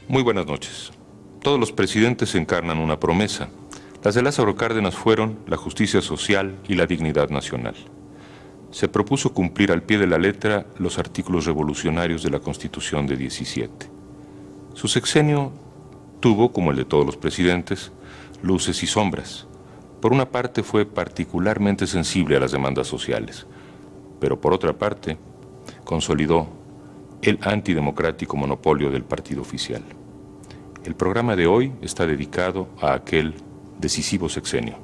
Muy buenas noches. Todos los presidentes encarnan una promesa. Las de Lázaro Cárdenas fueron la justicia social y la dignidad nacional. Se propuso cumplir al pie de la letra los artículos revolucionarios de la Constitución de 17. Su sexenio tuvo, como el de todos los presidentes, luces y sombras. Por una parte fue particularmente sensible a las demandas sociales, pero por otra parte consolidó el antidemocrático monopolio del partido oficial. El programa de hoy está dedicado a aquel decisivo sexenio.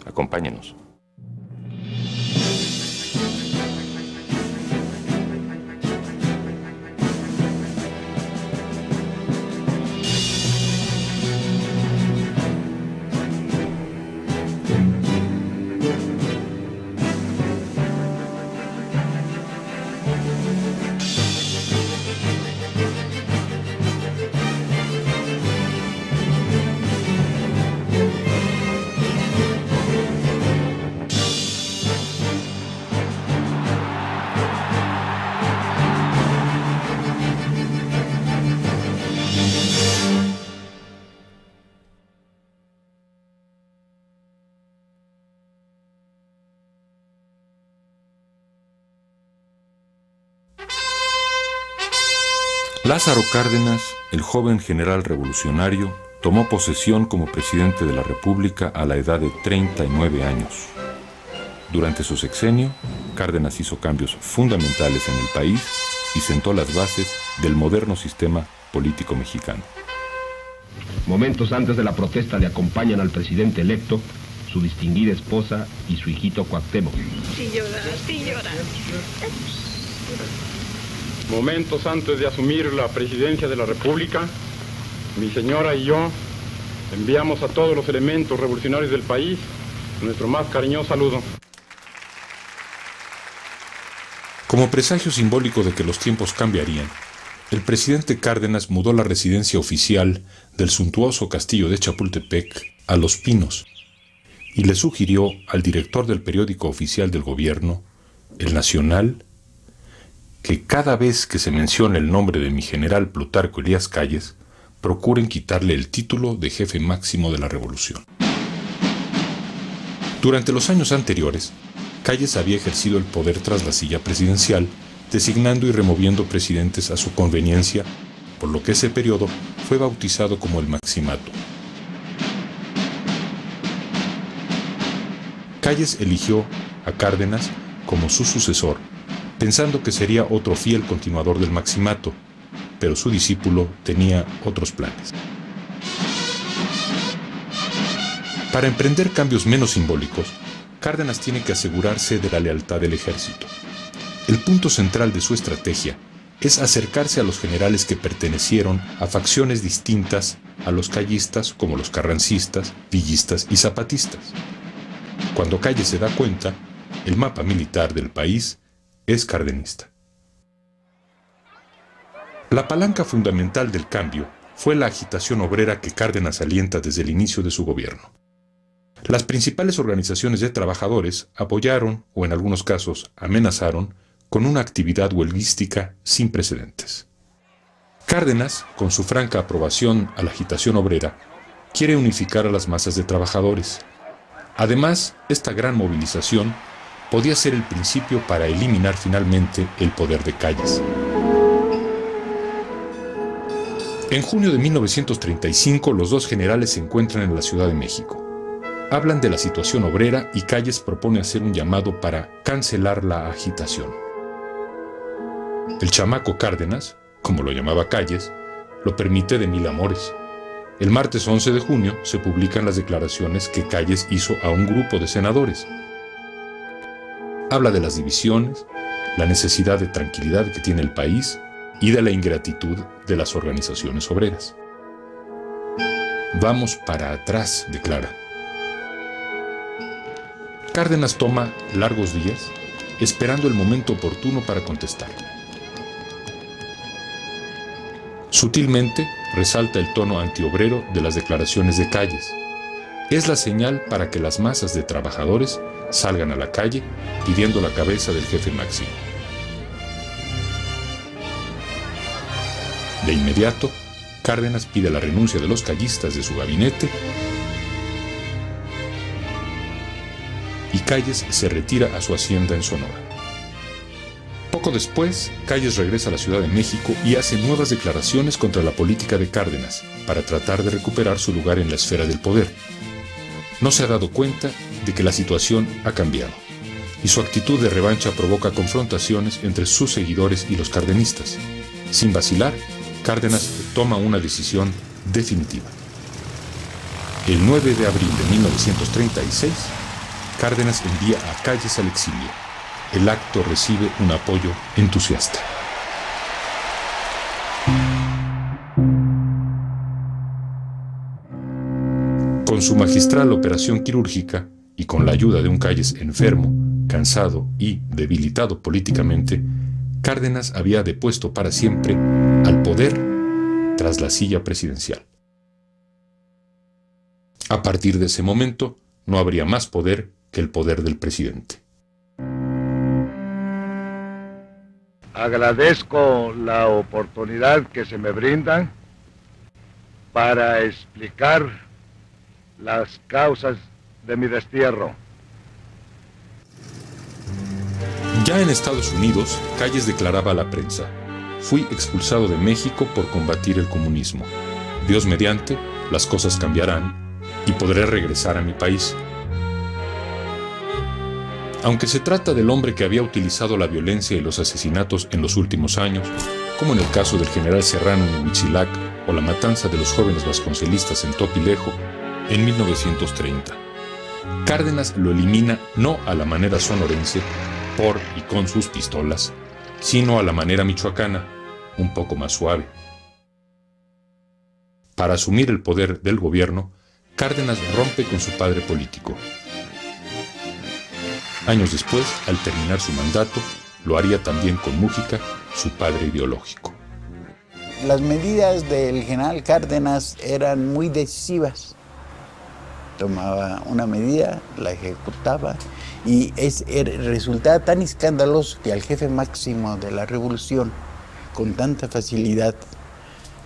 Acompáñenos. Lázaro Cárdenas, el joven general revolucionario, tomó posesión como presidente de la República a la edad de 39 años. Durante su sexenio, Cárdenas hizo cambios fundamentales en el país y sentó las bases del moderno sistema político mexicano. Momentos antes de la protesta le acompañan al presidente electo, su distinguida esposa y su hijito Cuauhtémoc. Sí llora, sí llora. Momentos antes de asumir la presidencia de la República, mi señora y yo enviamos a todos los elementos revolucionarios del país nuestro más cariñoso saludo. Como presagio simbólico de que los tiempos cambiarían, el presidente Cárdenas mudó la residencia oficial del suntuoso castillo de Chapultepec a Los Pinos y le sugirió al director del periódico oficial del gobierno, El Nacional, que cada vez que se mencione el nombre de mi general Plutarco Elías Calles, procuren quitarle el título de jefe máximo de la revolución. Durante los años anteriores, Calles había ejercido el poder tras la silla presidencial, designando y removiendo presidentes a su conveniencia, por lo que ese periodo fue bautizado como el Maximato. Calles eligió a Cárdenas como su sucesor, pensando que sería otro fiel continuador del Maximato, pero su discípulo tenía otros planes. Para emprender cambios menos simbólicos, Cárdenas tiene que asegurarse de la lealtad del ejército. El punto central de su estrategia es acercarse a los generales que pertenecieron a facciones distintas a los callistas, como los carrancistas, villistas y zapatistas. Cuando Calles se da cuenta, el mapa militar del país es cardenista. La palanca fundamental del cambio fue la agitación obrera que Cárdenas alienta desde el inicio de su gobierno. Las principales organizaciones de trabajadores apoyaron, o en algunos casos amenazaron, con una actividad huelguística sin precedentes. Cárdenas, con su franca aprobación a la agitación obrera, quiere unificar a las masas de trabajadores. Además, esta gran movilización podía ser el principio para eliminar finalmente el poder de Calles. En junio de 1935, los dos generales se encuentran en la Ciudad de México. Hablan de la situación obrera y Calles propone hacer un llamado para cancelar la agitación. El chamaco Cárdenas, como lo llamaba Calles, lo permite de mil amores. El martes 11 de junio se publican las declaraciones que Calles hizo a un grupo de senadores. Habla de las divisiones, la necesidad de tranquilidad que tiene el país y de la ingratitud de las organizaciones obreras. Vamos para atrás, declara. Cárdenas toma largos días esperando el momento oportuno para contestar. Sutilmente resalta el tono antiobrero de las declaraciones de Calles. Es la señal para que las masas de trabajadores salgan a la calle pidiendo la cabeza del jefe máximo. De inmediato, Cárdenas pide la renuncia de los callistas de su gabinete y Calles se retira a su hacienda en Sonora. Poco después, Calles regresa a la Ciudad de México y hace nuevas declaraciones contra la política de Cárdenas para tratar de recuperar su lugar en la esfera del poder. No se ha dado cuenta de que la situación ha cambiado y su actitud de revancha provoca confrontaciones entre sus seguidores y los cardenistas. Sin vacilar, Cárdenas toma una decisión definitiva. El 9 de abril de 1936, Cárdenas envía a Calles al exilio. El acto recibe un apoyo entusiasta. Con su magistral operación quirúrgica y con la ayuda de un Calles enfermo, cansado y debilitado políticamente, Cárdenas había depuesto para siempre al poder tras la silla presidencial. A partir de ese momento, no habría más poder que el poder del presidente. Agradezco la oportunidad que se me brinda para explicar las causas de mi destierro. Ya en Estados Unidos, Calles declaraba a la prensa: fui expulsado de México por combatir el comunismo. Dios mediante, las cosas cambiarán y podré regresar a mi país. Aunque se trata del hombre que había utilizado la violencia y los asesinatos en los últimos años, como en el caso del general Serrano en Huitzilac o la matanza de los jóvenes vasconcelistas en Topilejo en 1930, Cárdenas lo elimina no a la manera sonorense, por y con sus pistolas, sino a la manera michoacana, un poco más suave. Para asumir el poder del gobierno, Cárdenas rompe con su padre político. Años después, al terminar su mandato, lo haría también con Mújica, su padre ideológico. Las medidas del general Cárdenas eran muy decisivas. Tomaba una medida, la ejecutaba, y resultaba tan escandaloso que al jefe máximo de la revolución, con tanta facilidad,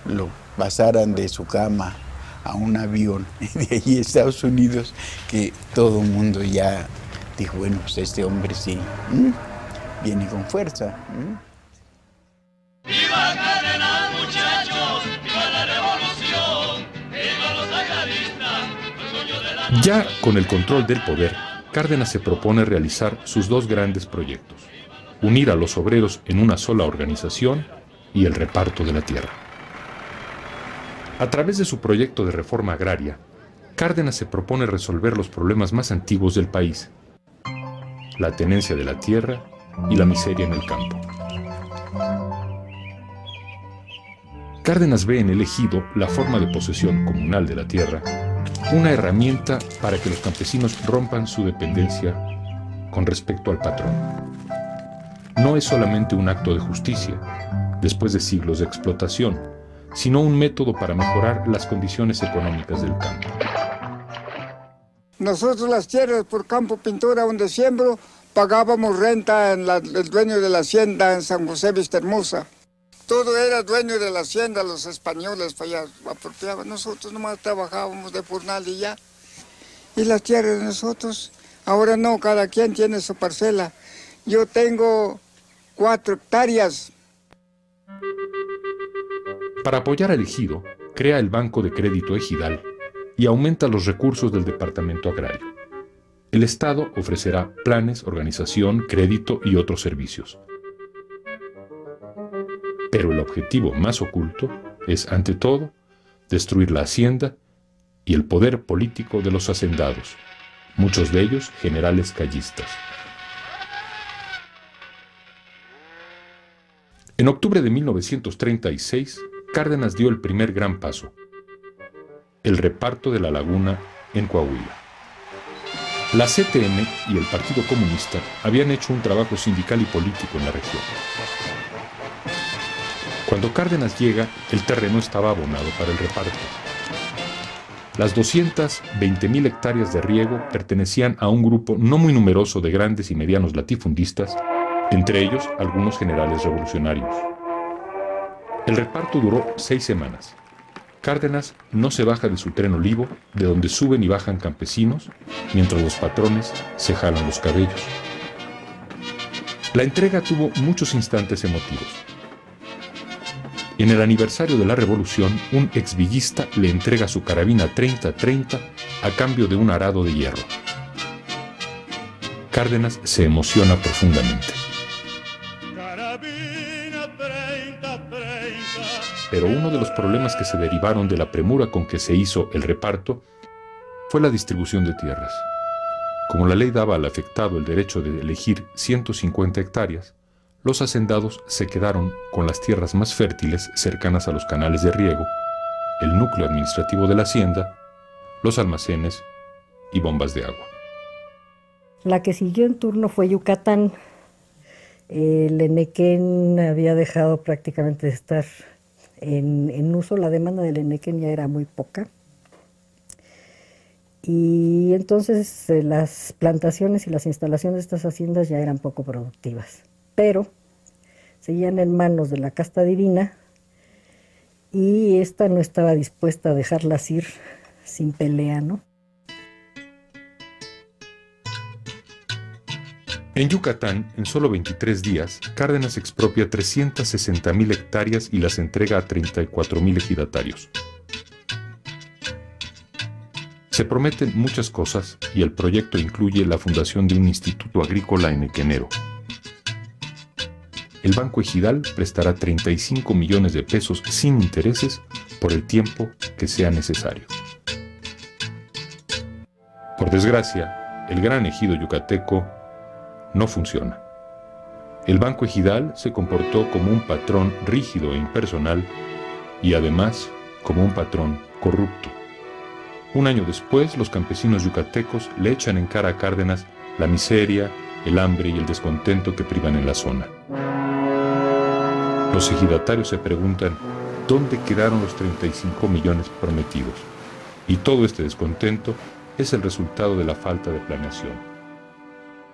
lo pasaran de su cama a un avión de allí a Estados Unidos, que todo el mundo ya dijo: bueno, pues este hombre sí, viene con fuerza. ¡Viva Cárdenas, muchachos! ¡Viva la revolución! ¡Viva los agraristas! Ya con el control del poder, Cárdenas se propone realizar sus dos grandes proyectos: unir a los obreros en una sola organización y el reparto de la tierra. A través de su proyecto de reforma agraria, Cárdenas se propone resolver los problemas más antiguos del país: la tenencia de la tierra y la miseria en el campo. Cárdenas ve en el ejido la forma de posesión comunal de la tierra, una herramienta para que los campesinos rompan su dependencia con respecto al patrón. No es solamente un acto de justicia, después de siglos de explotación, sino un método para mejorar las condiciones económicas del campo. Nosotros las tierras por Campo Pintura, donde siembro, pagábamos renta en el dueño de la hacienda en San José Vistahermosa. Todo era dueño de la hacienda, los españoles apropiaban. Nosotros nomás trabajábamos de jornal y ya. Y las tierras de nosotros, ahora no, cada quien tiene su parcela. Yo tengo 4 hectáreas. Para apoyar al ejido, crea el Banco de Crédito Ejidal y aumenta los recursos del Departamento Agrario. El Estado ofrecerá planes, organización, crédito y otros servicios. Pero el objetivo más oculto es, ante todo, destruir la hacienda y el poder político de los hacendados, muchos de ellos generales callistas. En octubre de 1936, Cárdenas dio el primer gran paso: el reparto de la laguna en Coahuila. La CTM y el Partido Comunista habían hecho un trabajo sindical y político en la región. Cuando Cárdenas llega, el terreno estaba abonado para el reparto. Las 220,000 hectáreas de riego pertenecían a un grupo no muy numeroso de grandes y medianos latifundistas, entre ellos algunos generales revolucionarios. El reparto duró 6 semanas. Cárdenas no se baja de su tren olivo, de donde suben y bajan campesinos, mientras los patrones se jalan los cabellos. La entrega tuvo muchos instantes emotivos. En el aniversario de la Revolución, un exvillista le entrega su carabina 30-30 a cambio de un arado de hierro. Cárdenas se emociona profundamente. Pero uno de los problemas que se derivaron de la premura con que se hizo el reparto fue la distribución de tierras. Como la ley daba al afectado el derecho de elegir 150 hectáreas, los hacendados se quedaron con las tierras más fértiles cercanas a los canales de riego, el núcleo administrativo de la hacienda, los almacenes y bombas de agua. La que siguió en turno fue Yucatán. El Enequén había dejado prácticamente de estar en uso, la demanda del Enequén ya era muy poca. Y entonces las plantaciones y las instalaciones de estas haciendas ya eran poco productivas. Pero seguían en manos de la casta divina y esta no estaba dispuesta a dejarlas ir sin pelea, ¿no? En Yucatán, en solo 23 días, Cárdenas expropia 360,000 hectáreas y las entrega a 34,000 ejidatarios. Se prometen muchas cosas y el proyecto incluye la fundación de un instituto agrícola enequenero. El Banco Ejidal prestará 35 millones de pesos sin intereses por el tiempo que sea necesario. Por desgracia, el gran ejido yucateco no funciona. El Banco Ejidal se comportó como un patrón rígido e impersonal y además como un patrón corrupto. Un año después, los campesinos yucatecos le echan en cara a Cárdenas la miseria, el hambre y el descontento que privan en la zona. Los ejidatarios se preguntan dónde quedaron los 35 millones prometidos. Y todo este descontento es el resultado de la falta de planeación.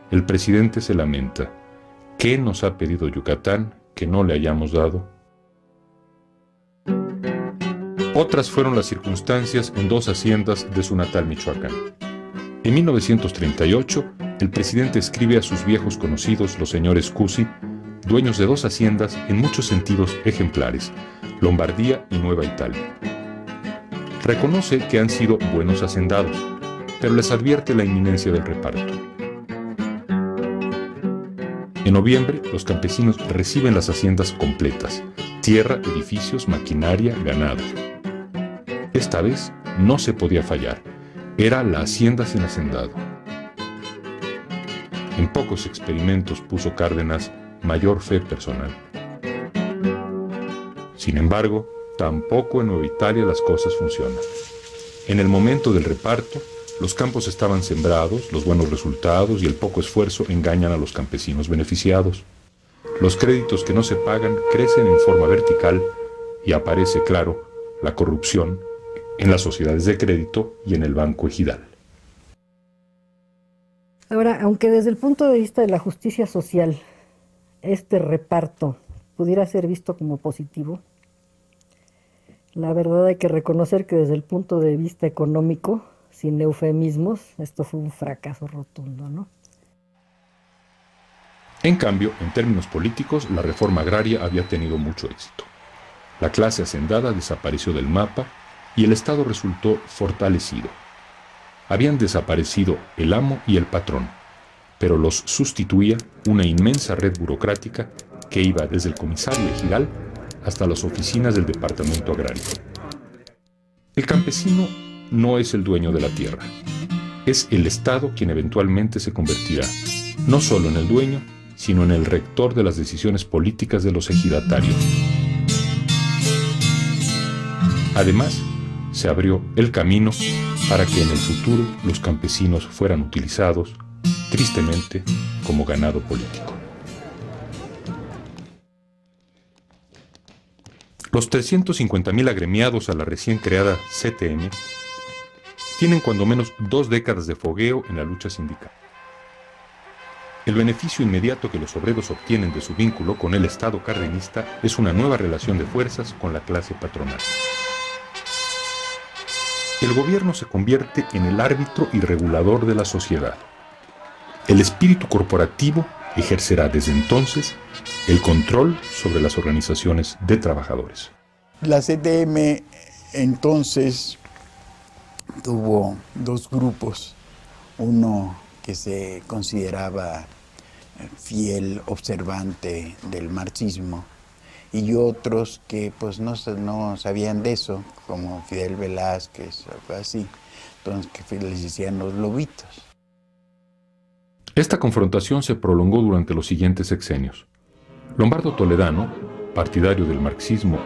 El presidente se lamenta. ¿Qué nos ha pedido Yucatán que no le hayamos dado? Otras fueron las circunstancias en dos haciendas de su natal Michoacán. En 1938, el presidente escribe a sus viejos conocidos, los señores Cusi, dueños de dos haciendas en muchos sentidos ejemplares, Lombardía y Nueva Italia. Reconoce que han sido buenos hacendados, pero les advierte la inminencia del reparto. En noviembre, los campesinos reciben las haciendas completas, tierra, edificios, maquinaria, ganado. Esta vez no se podía fallar, era la hacienda sin hacendado. En pocos experimentos puso Cárdenas mayor fe personal. Sin embargo, tampoco en Nueva Italia las cosas funcionan. En el momento del reparto, los campos estaban sembrados, los buenos resultados y el poco esfuerzo engañan a los campesinos beneficiados. Los créditos que no se pagan crecen en forma vertical y aparece, claro, la corrupción en las sociedades de crédito y en el Banco Ejidal. Ahora, aunque desde el punto de vista de la justicia social, este reparto pudiera ser visto como positivo, la verdad hay que reconocer que desde el punto de vista económico, sin eufemismos, esto fue un fracaso rotundo, ¿no? En cambio, en términos políticos, la reforma agraria había tenido mucho éxito. La clase hacendada desapareció del mapa y el Estado resultó fortalecido. Habían desaparecido el amo y el patrón, pero los sustituía una inmensa red burocrática que iba desde el comisario ejidal hasta las oficinas del departamento agrario. El campesino no es el dueño de la tierra. Es el Estado quien eventualmente se convertirá, no solo en el dueño, sino en el rector de las decisiones políticas de los ejidatarios. Además, se abrió el camino para que en el futuro los campesinos fueran utilizados, tristemente, como ganado político. Los 350,000 agremiados a la recién creada CTM tienen cuando menos 2 décadas de fogueo en la lucha sindical. El beneficio inmediato que los obreros obtienen de su vínculo con el Estado cardenista es una nueva relación de fuerzas con la clase patronal. el gobierno se convierte en el árbitro y regulador de la sociedad. El espíritu corporativo ejercerá desde entonces el control sobre las organizaciones de trabajadores. La CTM entonces tuvo dos grupos, uno que se consideraba fiel observante del marxismo y otros que pues no sabían de eso, como Fidel Velázquez o algo así, entonces que les decían los lobitos. Esta confrontación se prolongó durante los siguientes sexenios. Lombardo Toledano, partidario del marxismo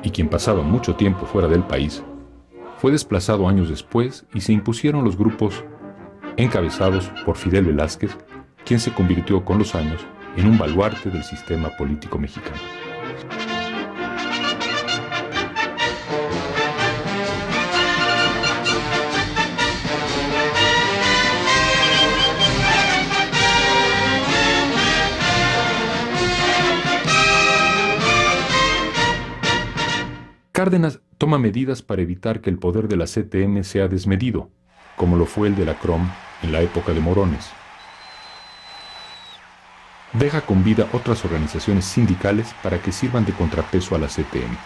y quien pasaba mucho tiempo fuera del país, fue desplazado años después y se impusieron los grupos encabezados por Fidel Velázquez, quien se convirtió con los años en un baluarte del sistema político mexicano. Cárdenas toma medidas para evitar que el poder de la CTM sea desmedido, como lo fue el de la CROM en la época de Morones. Deja con vida otras organizaciones sindicales para que sirvan de contrapeso a la CTM.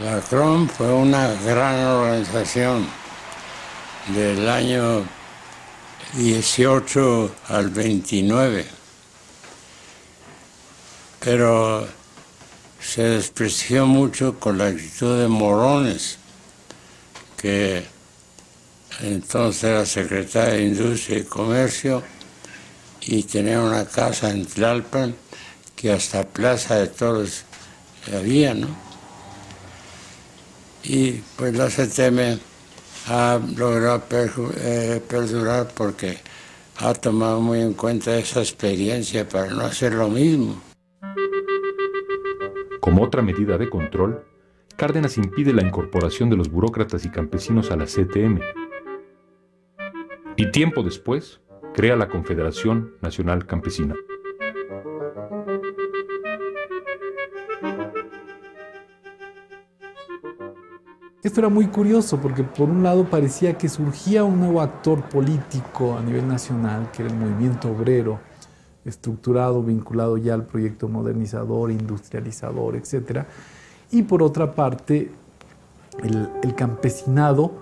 La CROM fue una gran organización del año 18 al 29, pero se desprestigió mucho con la actitud de Morones, que entonces era secretario de Industria y Comercio y tenía una casa en Tlalpan que hasta Plaza de Toros había, ¿no? Y pues la CTM ha logrado perdurar porque ha tomado muy en cuenta esa experiencia para no hacer lo mismo. Como otra medida de control, Cárdenas impide la incorporación de los burócratas y campesinos a la CTM. Y tiempo después, crea la Confederación Nacional Campesina. Esto era muy curioso porque por un lado parecía que surgía un nuevo actor político a nivel nacional, que era el movimiento obrero, estructurado, vinculado ya al proyecto modernizador, industrializador, etc. Y por otra parte, el campesinado,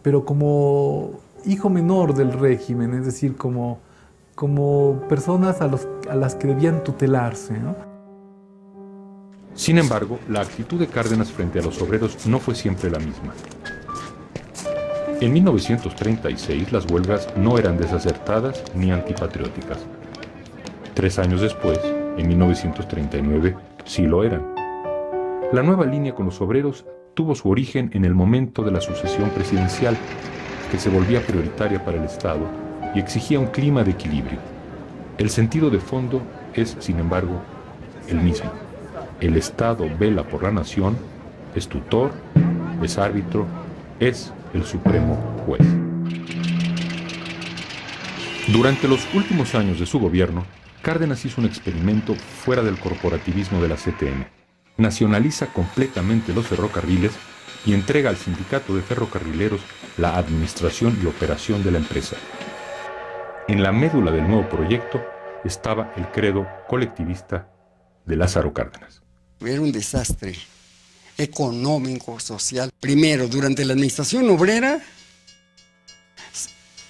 pero como hijo menor del régimen, es decir, como personas a las que debían tutelarse, ¿no? Sin embargo, la actitud de Cárdenas frente a los obreros no fue siempre la misma. En 1936, las huelgas no eran desacertadas ni antipatrióticas. 3 años después, en 1939, sí lo eran. La nueva línea con los obreros tuvo su origen en el momento de la sucesión presidencial, que se volvía prioritaria para el Estado y exigía un clima de equilibrio. El sentido de fondo es, sin embargo, el mismo. El Estado vela por la nación, es tutor, es árbitro, es el supremo juez. Durante los últimos años de su gobierno, Cárdenas hizo un experimento fuera del corporativismo de la CTM. Nacionaliza completamente los ferrocarriles y entrega al sindicato de ferrocarrileros la administración y operación de la empresa. En la médula del nuevo proyecto estaba el credo colectivista de Lázaro Cárdenas. Era un desastre económico, social. Primero, durante la administración obrera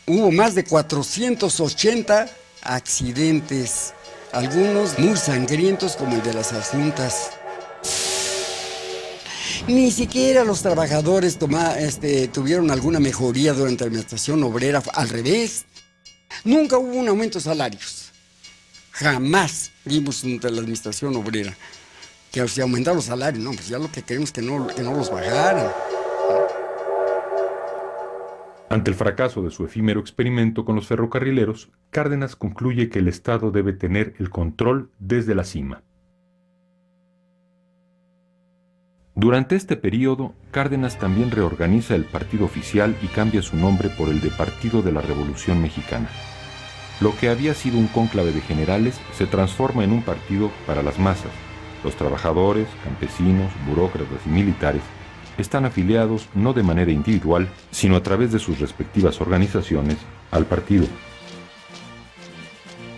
hubo más de 480 accidentes, algunos muy sangrientos como el de las Asuntas. Ni siquiera los trabajadores tuvieron alguna mejoría durante la administración obrera, al revés. Nunca hubo un aumento de salarios. Jamás vimos durante la administración obrera que se aumentaron los salarios. No, pues ya lo que queremos es que no los bajaran. Ante el fracaso de su efímero experimento con los ferrocarrileros, Cárdenas concluye que el Estado debe tener el control desde la cima. Durante este periodo, Cárdenas también reorganiza el partido oficial y cambia su nombre por el de Partido de la Revolución Mexicana. Lo que había sido un cónclave de generales se transforma en un partido para las masas, los trabajadores, campesinos, burócratas y militares, están afiliados no de manera individual, sino a través de sus respectivas organizaciones al partido.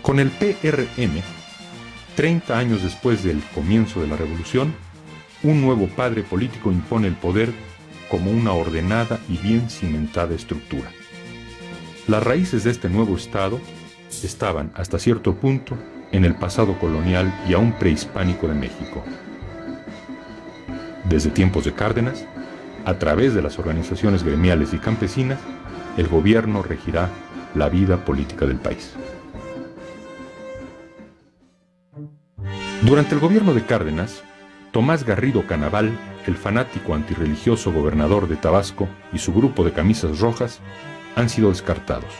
Con el PRM, 30 años después del comienzo de la revolución, un nuevo padre político impone el poder como una ordenada y bien cimentada estructura. Las raíces de este nuevo Estado estaban, hasta cierto punto, en el pasado colonial y aún prehispánico de México. Desde tiempos de Cárdenas, a través de las organizaciones gremiales y campesinas, el gobierno regirá la vida política del país. Durante el gobierno de Cárdenas, Tomás Garrido Canaval, el fanático antirreligioso gobernador de Tabasco, y su grupo de camisas rojas han sido descartados.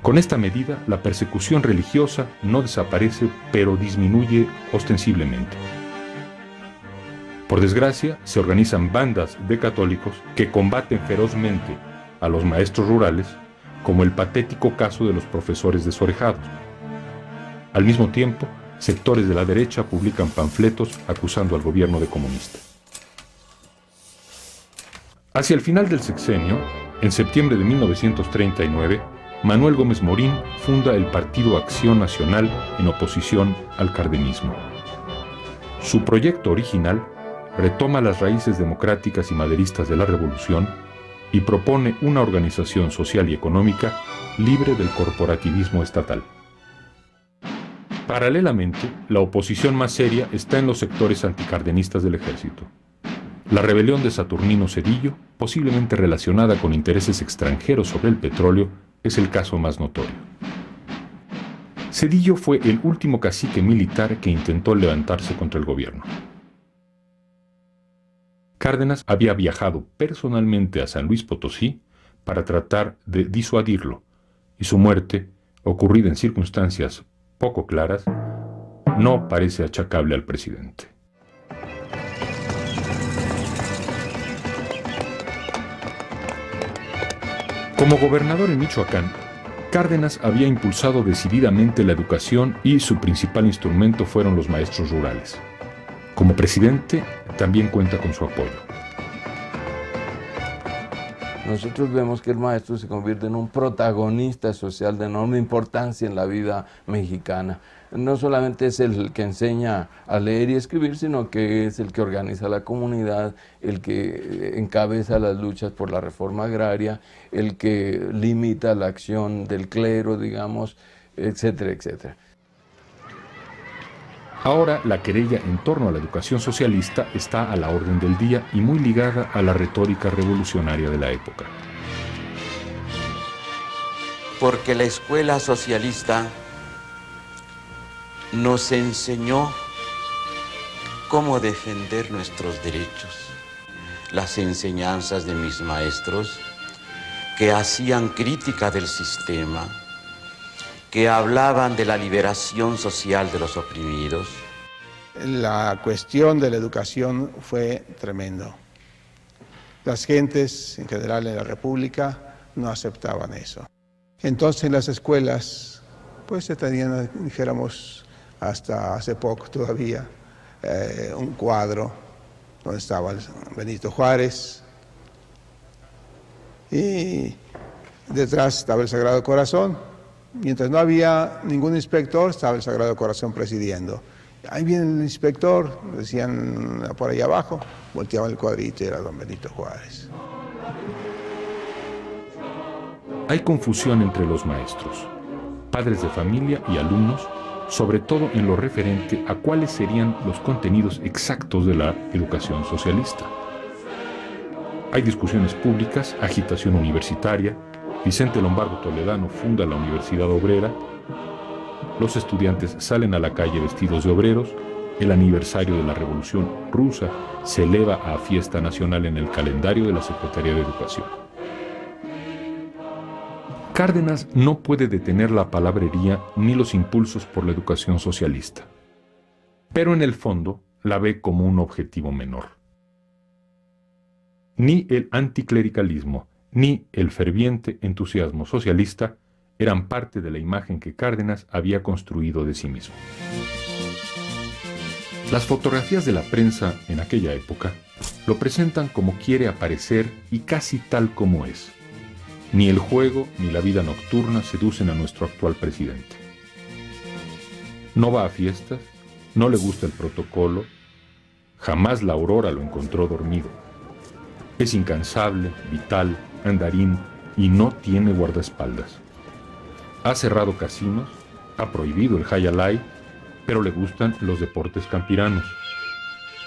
Con esta medida, la persecución religiosa no desaparece, pero disminuye ostensiblemente. Por desgracia, se organizan bandas de católicos que combaten ferozmente a los maestros rurales, como el patético caso de los profesores desorejados. Al mismo tiempo, sectores de la derecha publican panfletos acusando al gobierno de comunista. Hacia el final del sexenio, en septiembre de 1939, Manuel Gómez Morín funda el Partido Acción Nacional en oposición al cardenismo. Su proyecto original retoma las raíces democráticas y maderistas de la revolución y propone una organización social y económica libre del corporativismo estatal. Paralelamente, la oposición más seria está en los sectores anticardenistas del ejército. La rebelión de Saturnino Cedillo, posiblemente relacionada con intereses extranjeros sobre el petróleo, es el caso más notorio. Cedillo fue el último cacique militar que intentó levantarse contra el gobierno. Cárdenas había viajado personalmente a San Luis Potosí para tratar de disuadirlo, y su muerte, ocurrida en circunstancias poco claras, no parece achacable al presidente. Como gobernador en Michoacán, Cárdenas había impulsado decididamente la educación y su principal instrumento fueron los maestros rurales. Como presidente, también cuenta con su apoyo. Nosotros vemos que el maestro se convierte en un protagonista social de enorme importancia en la vida mexicana. No solamente es el que enseña a leer y escribir, sino que es el que organiza la comunidad, el que encabeza las luchas por la reforma agraria, el que limita la acción del clero, digamos, etcétera, etcétera. Ahora la querella en torno a la educación socialista está a la orden del día y muy ligada a la retórica revolucionaria de la época. Porque la escuela socialista nos enseñó cómo defender nuestros derechos. Las enseñanzas de mis maestros que hacían crítica del sistema, que hablaban de la liberación social de los oprimidos. La cuestión de la educación fue tremendo. Las gentes en general en la República no aceptaban eso. Entonces en las escuelas pues se tenían, dijéramos, hasta hace poco todavía, un cuadro donde estaba Benito Juárez y detrás estaba el Sagrado Corazón. Mientras no había ningún inspector, estaba el Sagrado Corazón presidiendo. Ahí viene el inspector, decían por ahí abajo, volteaban el cuadrito y era don Benito Juárez. Hay confusión entre los maestros, padres de familia y alumnos, sobre todo en lo referente a cuáles serían los contenidos exactos de la educación socialista. Hay discusiones públicas, agitación universitaria. Vicente Lombardo Toledano funda la Universidad Obrera, los estudiantes salen a la calle vestidos de obreros, el aniversario de la Revolución Rusa se eleva a fiesta nacional en el calendario de la Secretaría de Educación. Cárdenas no puede detener la palabrería ni los impulsos por la educación socialista, pero en el fondo la ve como un objetivo menor. Ni el anticlericalismo ni el ferviente entusiasmo socialista eran parte de la imagen que Cárdenas había construido de sí mismo. Las fotografías de la prensa en aquella época Lo presentan como quiere aparecer y casi tal como es. Ni el juego ni la vida nocturna seducen a nuestro actual presidente. No va a fiestas, no le gusta el protocolo, jamás la aurora lo encontró dormido. Es incansable, vital, andarín y no tiene guardaespaldas. Ha cerrado casinos, ha prohibido el high alay, pero le gustan los deportes campiranos.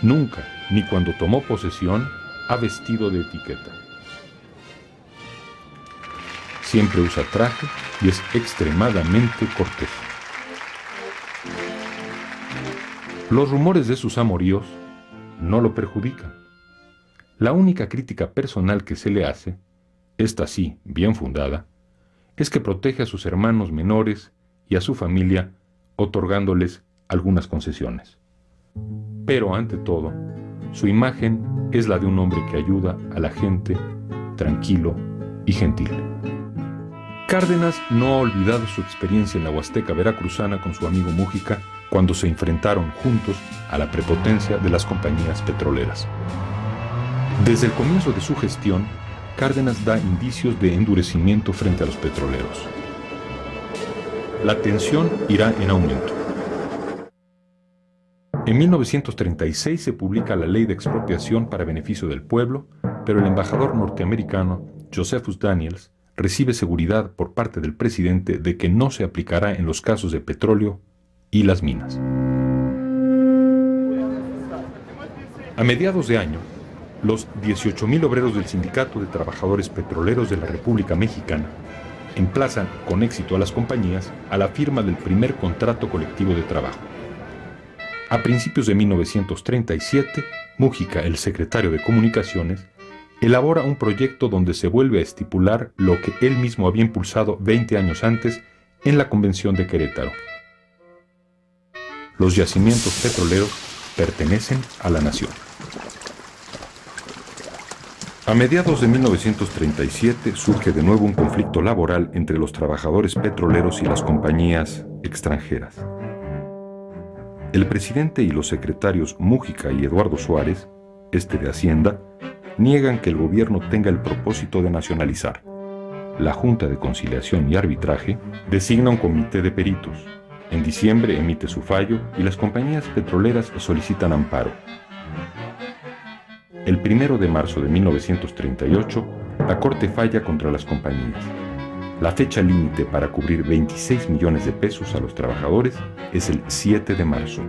Nunca, ni cuando tomó posesión, ha vestido de etiqueta. Siempre usa traje y es extremadamente cortés. Los rumores de sus amoríos no lo perjudican. La única crítica personal que se le hace, esta sí, bien fundada, es que protege a sus hermanos menores y a su familia, otorgándoles algunas concesiones. Pero ante todo, su imagen es la de un hombre que ayuda a la gente, tranquilo y gentil. Cárdenas no ha olvidado su experiencia en la Huasteca veracruzana con su amigo Múgica cuando se enfrentaron juntos a la prepotencia de las compañías petroleras. Desde el comienzo de su gestión, Cárdenas da indicios de endurecimiento frente a los petroleros. La tensión irá en aumento. En 1936 se publica la Ley de Expropiación para beneficio del pueblo, pero el embajador norteamericano Josephus Daniels recibe seguridad por parte del presidente de que no se aplicará en los casos de petróleo y las minas. A mediados de año, los 18,000 obreros del Sindicato de Trabajadores Petroleros de la República Mexicana emplazan con éxito a las compañías a la firma del primer contrato colectivo de trabajo. A principios de 1937, Múgica, el secretario de Comunicaciones, elabora un proyecto donde se vuelve a estipular lo que él mismo había impulsado 20 años antes en la Convención de Querétaro. Los yacimientos petroleros pertenecen a la nación. A mediados de 1937 surge de nuevo un conflicto laboral entre los trabajadores petroleros y las compañías extranjeras. El presidente y los secretarios Múgica y Eduardo Suárez, este de Hacienda, niegan que el gobierno tenga el propósito de nacionalizar. La Junta de Conciliación y Arbitraje designa un comité de peritos. En diciembre emite su fallo y las compañías petroleras solicitan amparo. El 1 de marzo de 1938, la Corte falla contra las compañías. La fecha límite para cubrir 26 millones de pesos a los trabajadores es el 7 de marzo.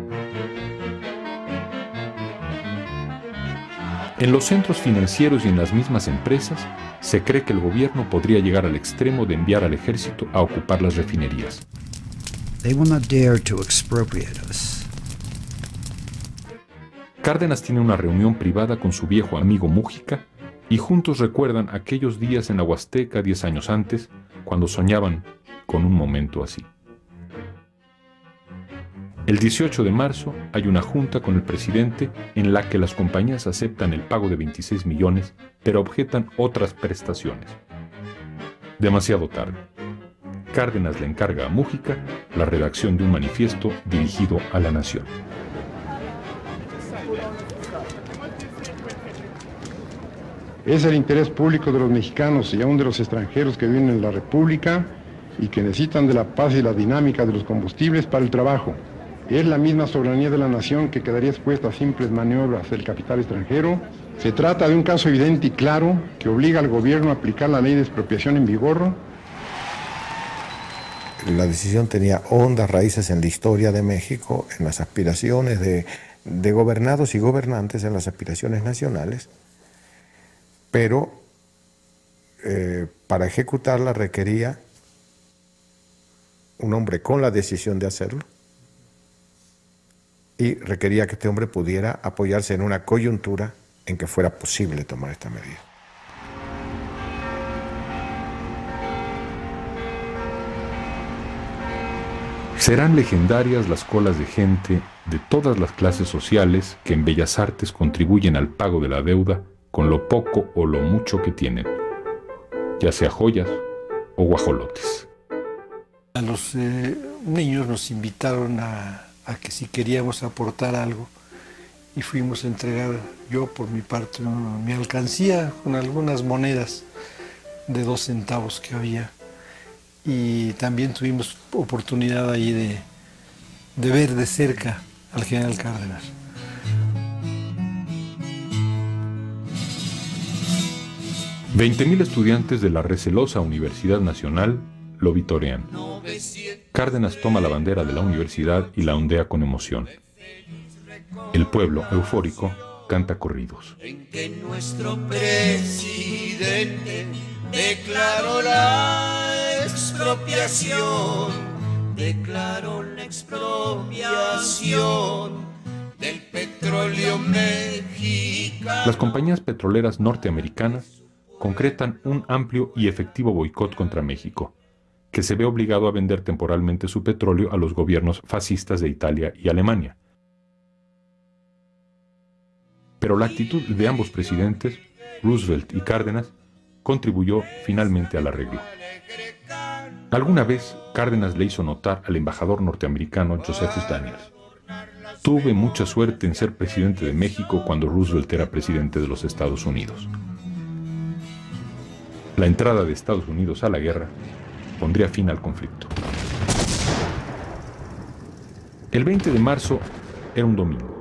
En los centros financieros y en las mismas empresas, se cree que el gobierno podría llegar al extremo de enviar al ejército a ocupar las refinerías. They will not dare to expropriate us. Cárdenas tiene una reunión privada con su viejo amigo Múgica y juntos recuerdan aquellos días en la Huasteca 10 años antes, cuando soñaban con un momento así. El 18 de marzo hay una junta con el presidente en la que las compañías aceptan el pago de 26 millones, pero objetan otras prestaciones. Demasiado tarde. Cárdenas le encarga a Múgica la redacción de un manifiesto dirigido a la nación. Es el interés público de los mexicanos y aún de los extranjeros que viven en la República y que necesitan de la paz y la dinámica de los combustibles para el trabajo. Es la misma soberanía de la nación que quedaría expuesta a simples maniobras del capital extranjero. Se trata de un caso evidente y claro que obliga al gobierno a aplicar la ley de expropiación en vigor. La decisión tenía hondas raíces en la historia de México, en las aspiraciones de gobernados y gobernantes, en las aspiraciones nacionales, pero para ejecutarla requería un hombre con la decisión de hacerlo y requería que este hombre pudiera apoyarse en una coyuntura en que fuera posible tomar esta medida. Serán legendarias las colas de gente de todas las clases sociales que en Bellas Artes contribuyen al pago de la deuda con lo poco o lo mucho que tienen, ya sea joyas o guajolotes. A los niños nos invitaron a que si queríamos aportar algo y fuimos a entregar, yo por mi parte, mi alcancía con algunas monedas de 2 centavos que había. Y también tuvimos oportunidad ahí de ver de cerca al general Cárdenas. $20,000 estudiantes de la recelosa Universidad Nacional lo vitorean. Cárdenas toma la bandera de la universidad y la ondea con emoción. El pueblo, eufórico, canta corridos. En que nuestro presidente declaró la expropiación, del petróleo mexicano. Las compañías petroleras norteamericanas concretan un amplio y efectivo boicot contra México, que se ve obligado a vender temporalmente su petróleo a los gobiernos fascistas de Italia y Alemania. Pero la actitud de ambos presidentes, Roosevelt y Cárdenas, contribuyó finalmente al arreglo. Alguna vez, Cárdenas le hizo notar al embajador norteamericano Josephus Daniels: tuve mucha suerte en ser presidente de México cuando Roosevelt era presidente de los Estados Unidos. La entrada de Estados Unidos a la guerra pondría fin al conflicto. El 20 de marzo era un domingo.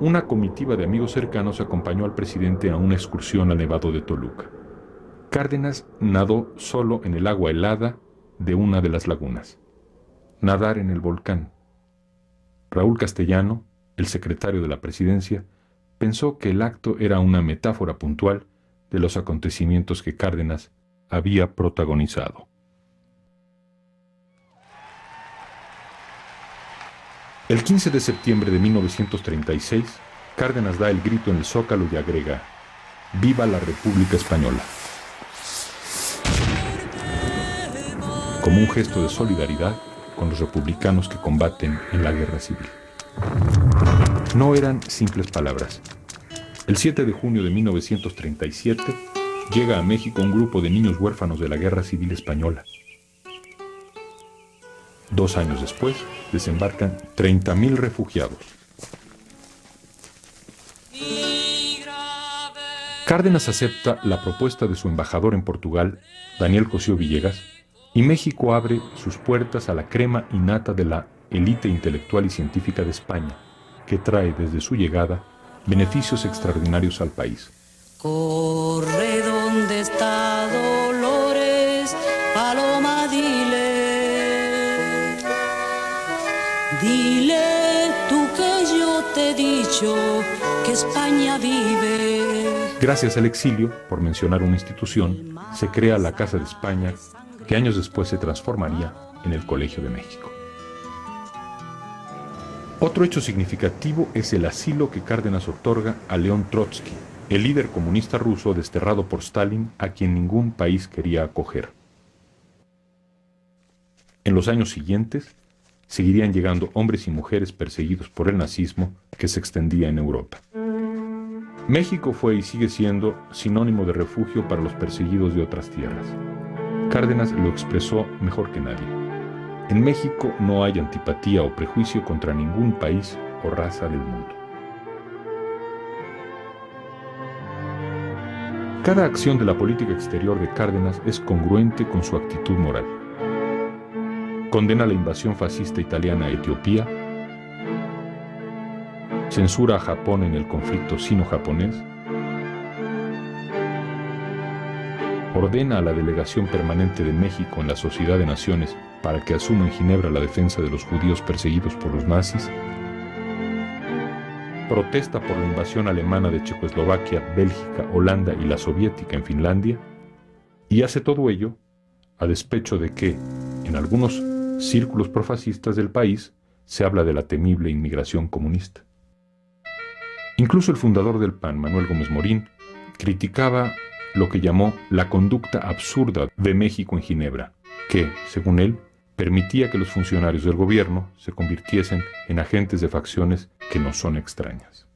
Una comitiva de amigos cercanos acompañó al presidente a una excursión al Nevado de Toluca. Cárdenas nadó solo en el agua helada de una de las lagunas. Nadar en el volcán. Raúl Castellano, el secretario de la presidencia, pensó que el acto era una metáfora puntual de los acontecimientos que Cárdenas había protagonizado. El 15 de septiembre de 1936, Cárdenas da el grito en el Zócalo y agrega: ¡Viva la República Española!, como un gesto de solidaridad con los republicanos que combaten en la guerra civil. No eran simples palabras. El 7 de junio de 1937 llega a México un grupo de niños huérfanos de la Guerra Civil Española. 2 años después desembarcan 30,000 refugiados. Cárdenas acepta la propuesta de su embajador en Portugal, Daniel Cosío Villegas, y México abre sus puertas a la crema innata de la élite intelectual y científica de España, que trae desde su llegada beneficios extraordinarios al país. Corre donde está Dolores, paloma, dile, dile tú que yo te he dicho que España vive. Gracias al exilio, por mencionar una institución, se crea la Casa de España, que años después se transformaría en el Colegio de México. Otro hecho significativo es el asilo que Cárdenas otorga a León Trotsky, el líder comunista ruso desterrado por Stalin, a quien ningún país quería acoger. En los años siguientes, seguirían llegando hombres y mujeres perseguidos por el nazismo que se extendía en Europa. México fue y sigue siendo sinónimo de refugio para los perseguidos de otras tierras. Cárdenas lo expresó mejor que nadie. En México no hay antipatía o prejuicio contra ningún país o raza del mundo. Cada acción de la política exterior de Cárdenas es congruente con su actitud moral. Condena la invasión fascista italiana a Etiopía, censura a Japón en el conflicto sino-japonés, ordena a la Delegación Permanente de México en la Sociedad de Naciones para que asuma en Ginebra la defensa de los judíos perseguidos por los nazis, protesta por la invasión alemana de Checoslovaquia, Bélgica, Holanda y la soviética en Finlandia, y hace todo ello a despecho de que, en algunos círculos profascistas del país, se habla de la temible inmigración comunista. Incluso el fundador del PAN, Manuel Gómez Morín, criticaba lo que llamó la conducta absurda de México en Ginebra, que, según él, permitía que los funcionarios del gobierno se convirtiesen en agentes de facciones que nos son extrañas.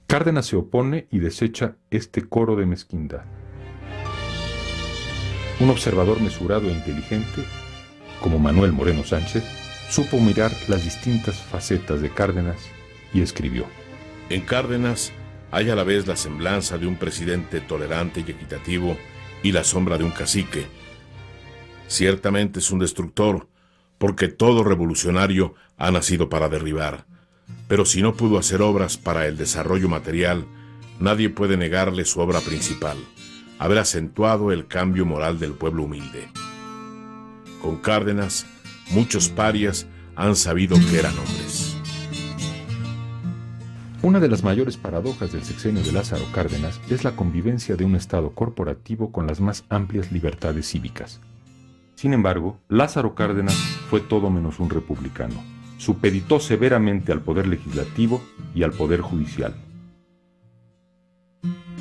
Cárdenas se opone y desecha este coro de mezquindad. Un observador mesurado e inteligente, como Manuel Moreno Sánchez, supo mirar las distintas facetas de Cárdenas y escribió: En Cárdenas hay a la vez la semblanza de un presidente tolerante y equitativo y la sombra de un cacique. Ciertamente es un destructor, porque todo revolucionario ha nacido para derribar. Pero si no pudo hacer obras para el desarrollo material, nadie puede negarle su obra principal, haber acentuado el cambio moral del pueblo humilde. Con Cárdenas, muchos parias han sabido que eran hombres. Una de las mayores paradojas del sexenio de Lázaro Cárdenas es la convivencia de un Estado corporativo con las más amplias libertades cívicas. Sin embargo, Lázaro Cárdenas fue todo menos un republicano. Supeditó severamente al poder legislativo y al poder judicial.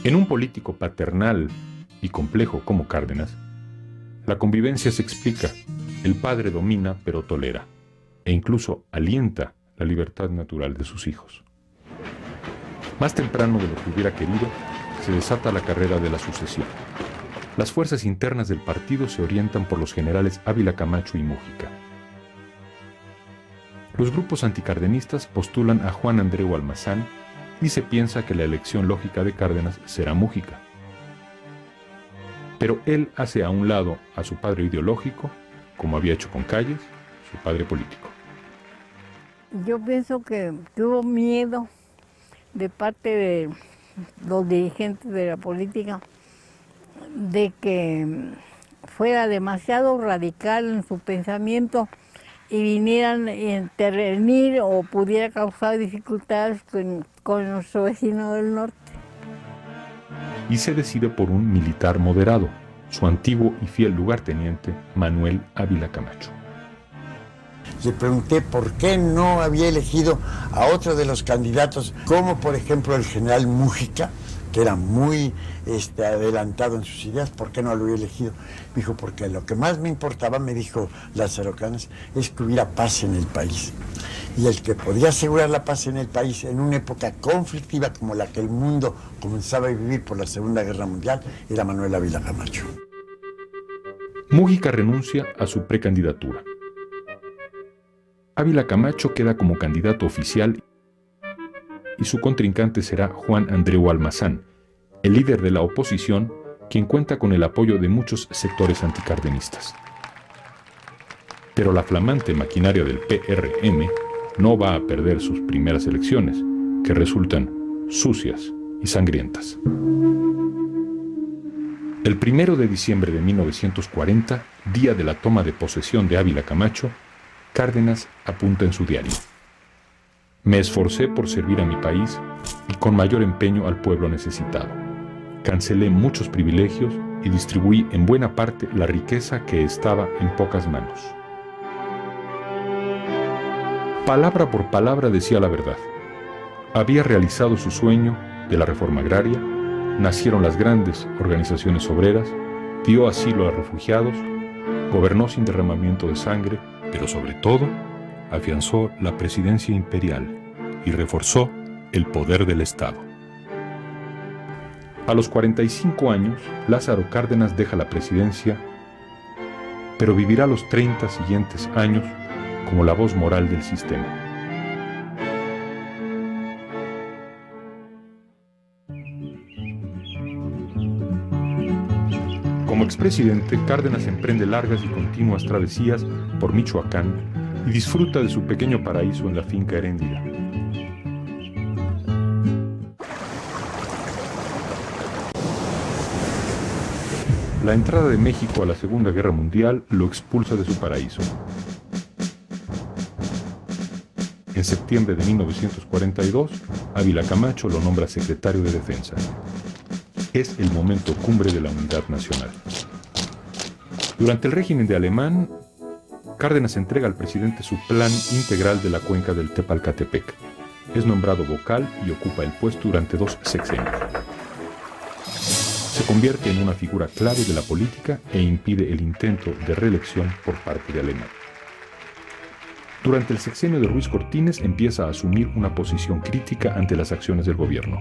En un político paternal y complejo como Cárdenas, la convivencia se explica. El padre domina pero tolera, e incluso alienta la libertad natural de sus hijos. Más temprano de lo que hubiera querido, se desata la carrera de la sucesión. Las fuerzas internas del partido se orientan por los generales Ávila Camacho y Múgica. Los grupos anticardenistas postulan a Juan Andreu Almazán y se piensa que la elección lógica de Cárdenas será Múgica. Pero él hace a un lado a su padre ideológico, como había hecho con Calles, su padre político. Yo pienso que tuvo miedo de parte de los dirigentes de la política de que fuera demasiado radical en su pensamiento y vinieran a intervenir o pudiera causar dificultades con nuestro vecino del norte. Y se decide por un militar moderado, su antiguo y fiel lugarteniente Manuel Ávila Camacho. Le pregunté por qué no había elegido a otro de los candidatos, como por ejemplo el general Múgica, que era muy adelantado en sus ideas, ¿por qué no lo había elegido? Me dijo, porque lo que más me importaba, me dijo Lázaro Cárdenas, es que hubiera paz en el país. Y el que podía asegurar la paz en el país en una época conflictiva como la que el mundo comenzaba a vivir por la Segunda Guerra Mundial, era Manuel Ávila Camacho. Múgica renuncia a su precandidatura. Ávila Camacho queda como candidato oficial y su contrincante será Juan Andreu Almazán, el líder de la oposición, quien cuenta con el apoyo de muchos sectores anticardenistas. Pero la flamante maquinaria del PRM no va a perder sus primeras elecciones, que resultan sucias y sangrientas. El 1 de diciembre de 1940, día de la toma de posesión de Ávila Camacho, Cárdenas apunta en su diario: me esforcé por servir a mi país y con mayor empeño al pueblo necesitado. Cancelé muchos privilegios y distribuí en buena parte la riqueza que estaba en pocas manos. Palabra por palabra decía la verdad. Había realizado su sueño de la reforma agraria, nacieron las grandes organizaciones obreras, dio asilo a refugiados, gobernó sin derramamiento de sangre, pero sobre todo, afianzó la presidencia imperial y reforzó el poder del Estado. A los 45 años, Lázaro Cárdenas deja la presidencia, pero vivirá los 30 siguientes años como la voz moral del sistema. Como expresidente, Cárdenas emprende largas y continuas travesías por Michoacán y disfruta de su pequeño paraíso en la finca Heréndida. La entrada de México a la Segunda Guerra Mundial lo expulsa de su paraíso. En septiembre de 1942, Ávila Camacho lo nombra secretario de Defensa. Es el momento cumbre de la unidad nacional. Durante el régimen de Alemán, Cárdenas entrega al presidente su plan integral de la cuenca del Tepalcatepec. Es nombrado vocal y ocupa el puesto durante 2 sexenios. Se convierte en una figura clave de la política e impide el intento de reelección por parte de Alemania. Durante el sexenio de Ruiz Cortines empieza a asumir una posición crítica ante las acciones del gobierno,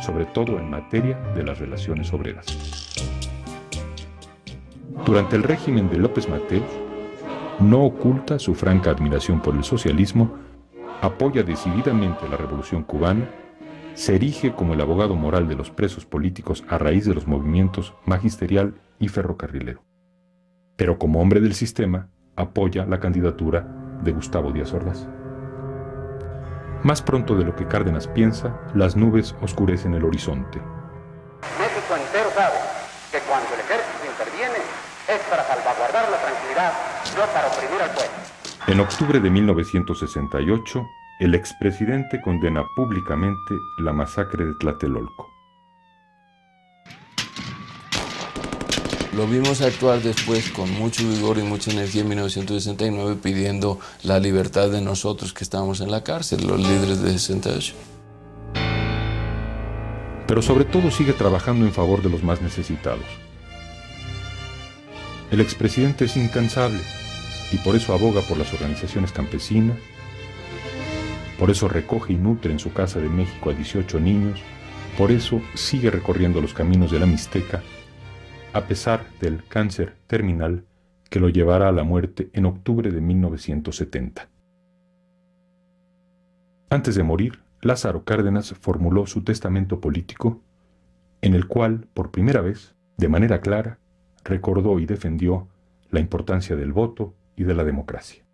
sobre todo en materia de las relaciones obreras. Durante el régimen de López Mateos, no oculta su franca admiración por el socialismo, apoya decididamente la Revolución Cubana se erige como el abogado moral de los presos políticos a raíz de los movimientos magisterial y ferrocarrilero. Pero como hombre del sistema, apoya la candidatura de Gustavo Díaz Ordaz. Más pronto de lo que Cárdenas piensa, las nubes oscurecen el horizonte. México entero sabe que cuando el ejército interviene es para salvaguardar la tranquilidad, no para oprimir al pueblo. En octubre de 1968, el expresidente condena públicamente la masacre de Tlatelolco. Lo vimos actuar después con mucho vigor y mucha energía en 1969 pidiendo la libertad de nosotros que estábamos en la cárcel, los líderes de 68. Pero sobre todo sigue trabajando en favor de los más necesitados. El expresidente es incansable y por eso aboga por las organizaciones campesinas, por eso recoge y nutre en su casa de México a 18 niños, por eso sigue recorriendo los caminos de la Mixteca, a pesar del cáncer terminal que lo llevará a la muerte en octubre de 1970. Antes de morir, Lázaro Cárdenas formuló su testamento político, en el cual, por primera vez, de manera clara, recordó y defendió la importancia del voto y de la democracia.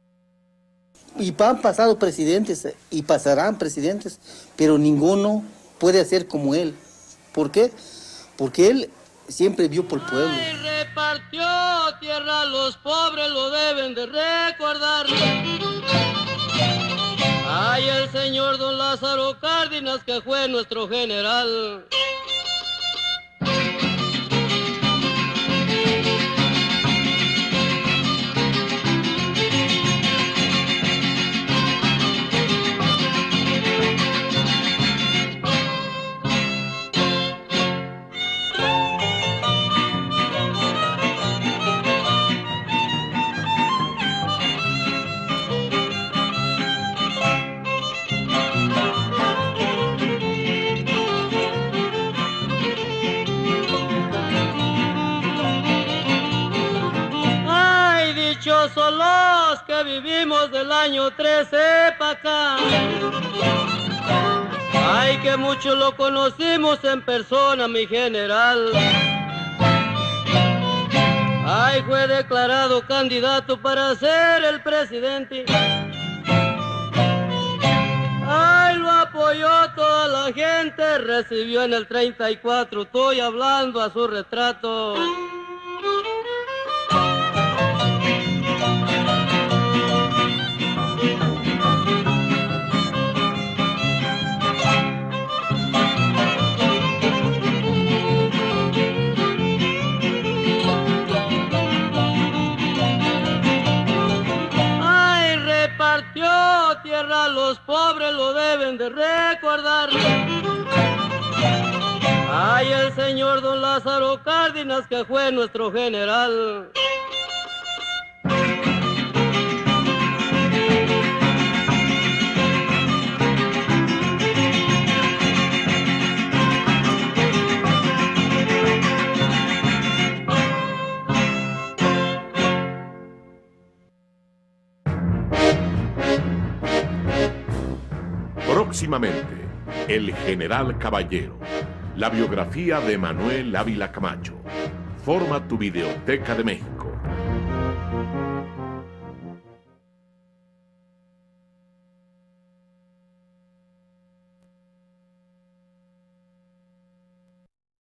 Y han pasado presidentes y pasarán presidentes, pero ninguno puede hacer como él. ¿Por qué? Porque él siempre vio por el pueblo. Ay, repartió tierra a los pobres, lo deben de recordar. Ay, el señor don Lázaro Cárdenas, que fue nuestro general. Dichosos los que vivimos del año 13 pa' acá. Ay, que mucho lo conocimos en persona, mi general. Ay, fue declarado candidato para ser el presidente. Ay, lo apoyó toda la gente, recibió en el 34, estoy hablando a su retrato. Tierra a los pobres, lo deben de recordar. Ay, el señor don Lázaro Cárdenas, que fue nuestro general. Próximamente, El General Caballero, la biografía de Manuel Ávila Camacho. Forma tu Videoteca de México.